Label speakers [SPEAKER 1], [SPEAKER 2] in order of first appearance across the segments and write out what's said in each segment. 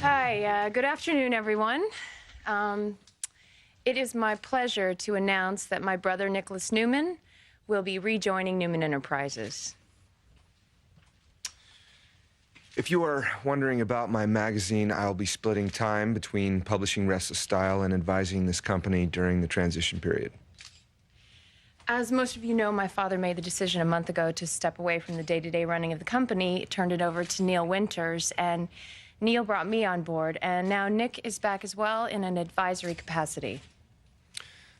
[SPEAKER 1] Hi, good afternoon, everyone. It is my pleasure to announce that my brother, Nicholas Newman, will be rejoining Newman Enterprises.
[SPEAKER 2] If you are wondering about my magazine, I'll be splitting time between publishing Restless Style and advising this company during the transition period.
[SPEAKER 1] As most of you know, my father made the decision a month ago to step away from the day-to-day running of the company, turned it over to Neil Winters, and Neil brought me on board, and now Nick is back as well in an advisory capacity.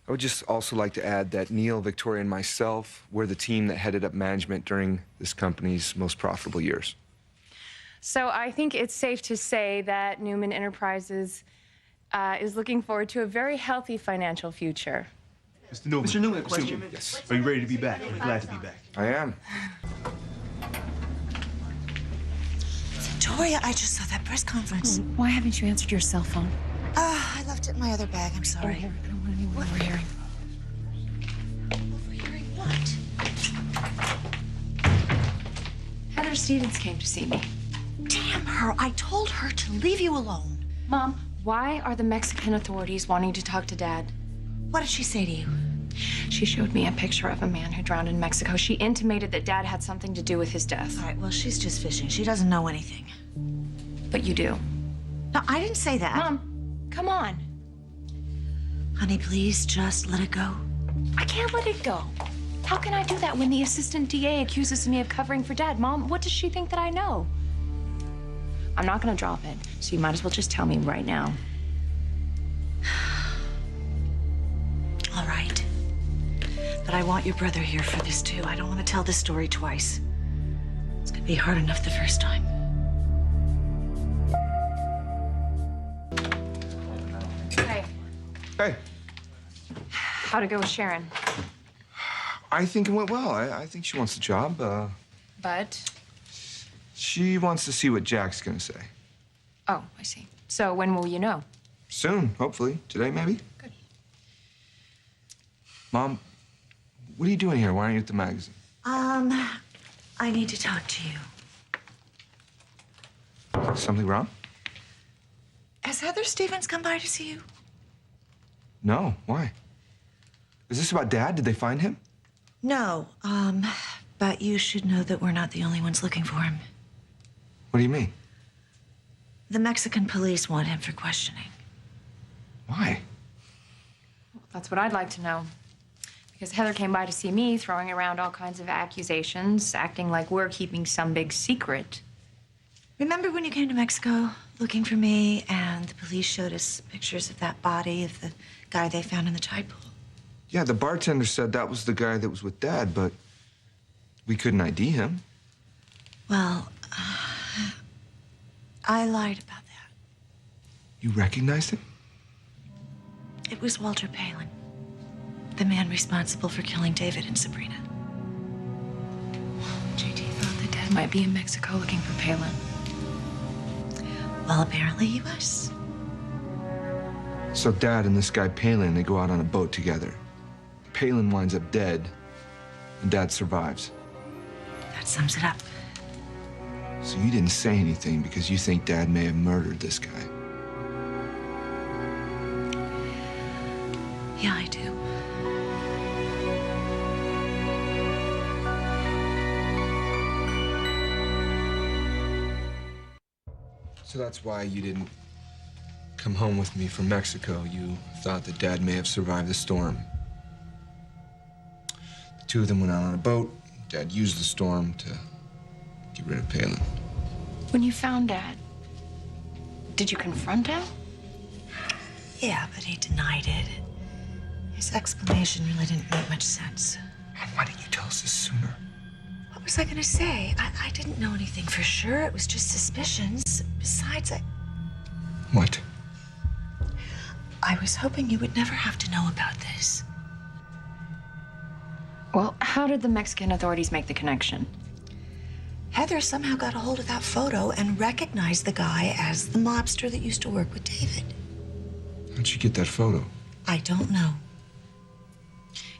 [SPEAKER 2] I would just also like to add that Neil, Victoria, and myself were the team that headed up management during this company's most profitable years.
[SPEAKER 1] So I think it's safe to say that Newman Enterprises is looking forward to a very healthy financial future.
[SPEAKER 3] Mr. Newman,
[SPEAKER 2] a question. Yes.
[SPEAKER 3] Are you ready to be back? We're glad to be back.
[SPEAKER 2] I am.
[SPEAKER 4] Victoria, I just saw that press conference.
[SPEAKER 1] Why haven't you answered your cell phone?
[SPEAKER 4] I left it in my other bag. I'm sorry.
[SPEAKER 1] I don't want anyone overhearing.
[SPEAKER 4] Overhearing what?
[SPEAKER 1] Heather Stevens came to see me.
[SPEAKER 4] Damn her. I told her to leave you alone.
[SPEAKER 1] Mom, why are the Mexican authorities wanting to talk to Dad?
[SPEAKER 4] What did she say to you?
[SPEAKER 1] She showed me a picture of a man who drowned in Mexico. She intimated that Dad had something to do with his death.
[SPEAKER 4] All right, well, she's just fishing. She doesn't know anything.
[SPEAKER 1] But you do.
[SPEAKER 4] No, I didn't say that.
[SPEAKER 1] Mom, come on.
[SPEAKER 4] Honey, please just let it go.
[SPEAKER 1] I can't let it go. How can I do that when the assistant DA accuses me of covering for Dad? Mom, what does she think that I know? I'm not gonna drop it, so you might as well just tell me right now.
[SPEAKER 4] All right. But I want your brother here for this, too. I don't want to tell this story twice. It's gonna be hard enough the first time.
[SPEAKER 1] Hey,
[SPEAKER 2] Hey,
[SPEAKER 1] how'd it go with Sharon?
[SPEAKER 2] I think it went well. I think she wants the job.
[SPEAKER 1] But?
[SPEAKER 2] She wants to see what Jack's gonna say.
[SPEAKER 1] Oh, I see. So when will you know?
[SPEAKER 2] Soon, hopefully. Today, maybe?
[SPEAKER 1] Good.
[SPEAKER 2] Mom, what are you doing here? Why aren't you at the magazine?
[SPEAKER 4] I need to talk to you.
[SPEAKER 2] Something wrong?
[SPEAKER 4] Has Heather Stevens come by to see you?
[SPEAKER 2] No. Why? Is this about Dad? Did they find him?
[SPEAKER 4] No, but you should know that we're not the only ones looking for him.
[SPEAKER 2] What do you mean?
[SPEAKER 4] The Mexican police want him for questioning.
[SPEAKER 2] Why?
[SPEAKER 1] That's what I'd like to know. Because Heather came by to see me, throwing around all kinds of accusations, acting like we're keeping some big secret.
[SPEAKER 4] Remember when you came to Mexico looking for me and the police showed us pictures of that body of the guy they found in the tide pool?
[SPEAKER 2] Yeah, the bartender said that was the guy that was with Dad, but we couldn't ID him.
[SPEAKER 4] Well, I lied about that.
[SPEAKER 2] You recognized him?
[SPEAKER 4] It was Walter Palin, the man responsible for killing David and Sabrina.
[SPEAKER 1] JT thought that Dad might be in Mexico looking for Palin.
[SPEAKER 4] Well, apparently he was.
[SPEAKER 2] So Dad and this guy Palin, they go out on a boat together. Palin winds up dead, and Dad survives.
[SPEAKER 4] That sums it up.
[SPEAKER 2] So you didn't say anything because you think Dad may have murdered this guy.
[SPEAKER 4] Yeah, I do.
[SPEAKER 2] So that's why you didn't come home with me from Mexico. You thought that Dad may have survived the storm. The two of them went out on a boat. Dad used the storm to get rid of Palin.
[SPEAKER 1] When you found Dad, did you confront him?
[SPEAKER 4] Yeah, but he denied it. His explanation really didn't make much sense.
[SPEAKER 2] Why didn't you tell us this sooner?
[SPEAKER 4] What was I gonna say? I didn't know anything for sure. It was just suspicions. Besides,
[SPEAKER 2] What?
[SPEAKER 4] I was hoping you would never have to know about this.
[SPEAKER 1] Well, how did the Mexican authorities make the connection?
[SPEAKER 4] Heather somehow got a hold of that photo and recognized the guy as the mobster that used to work with David.
[SPEAKER 2] How'd you get that photo?
[SPEAKER 4] I don't know.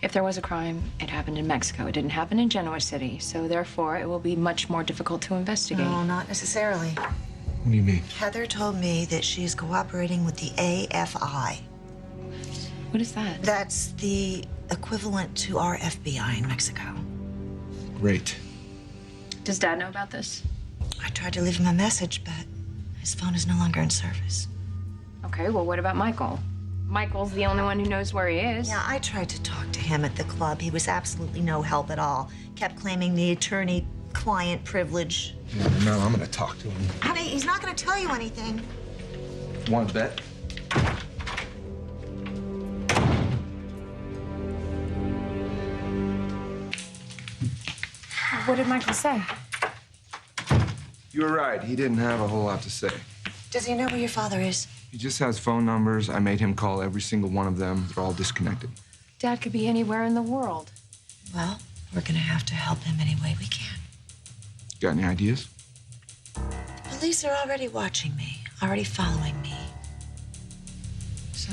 [SPEAKER 1] If there was a crime, it happened in Mexico. It didn't happen in Genoa City, so therefore it will be much more difficult to investigate.
[SPEAKER 4] No, not necessarily.
[SPEAKER 2] What do you mean?
[SPEAKER 4] Heather told me that she's cooperating with the AFI.
[SPEAKER 1] What is that?
[SPEAKER 4] That's the equivalent to our FBI in Mexico.
[SPEAKER 2] Great.
[SPEAKER 1] Does Dad know about this?
[SPEAKER 4] I tried to leave him a message, but his phone is no longer in service.
[SPEAKER 1] Okay, well, what about Michael? Michael's the only one who knows where he is.
[SPEAKER 4] Yeah, I tried to talk to him at the club. He was absolutely no help at all. Kept claiming the attorney-client privilege.
[SPEAKER 2] Yeah, no, I'm gonna talk to him.
[SPEAKER 4] Honey, he's not going to tell you anything.
[SPEAKER 2] Want to bet?
[SPEAKER 1] What did Michael say?
[SPEAKER 2] You were right. He didn't have a whole lot to say.
[SPEAKER 4] Does he know where your father is?
[SPEAKER 2] He just has phone numbers. I made him call every single one of them. They're all disconnected.
[SPEAKER 1] Dad could be anywhere in the world.
[SPEAKER 4] Well, we're going to have to help him any way we can.
[SPEAKER 2] Got any ideas?
[SPEAKER 4] Police are already watching me, already following me.
[SPEAKER 1] So?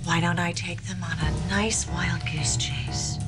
[SPEAKER 4] Why don't I take them on a nice wild goose chase?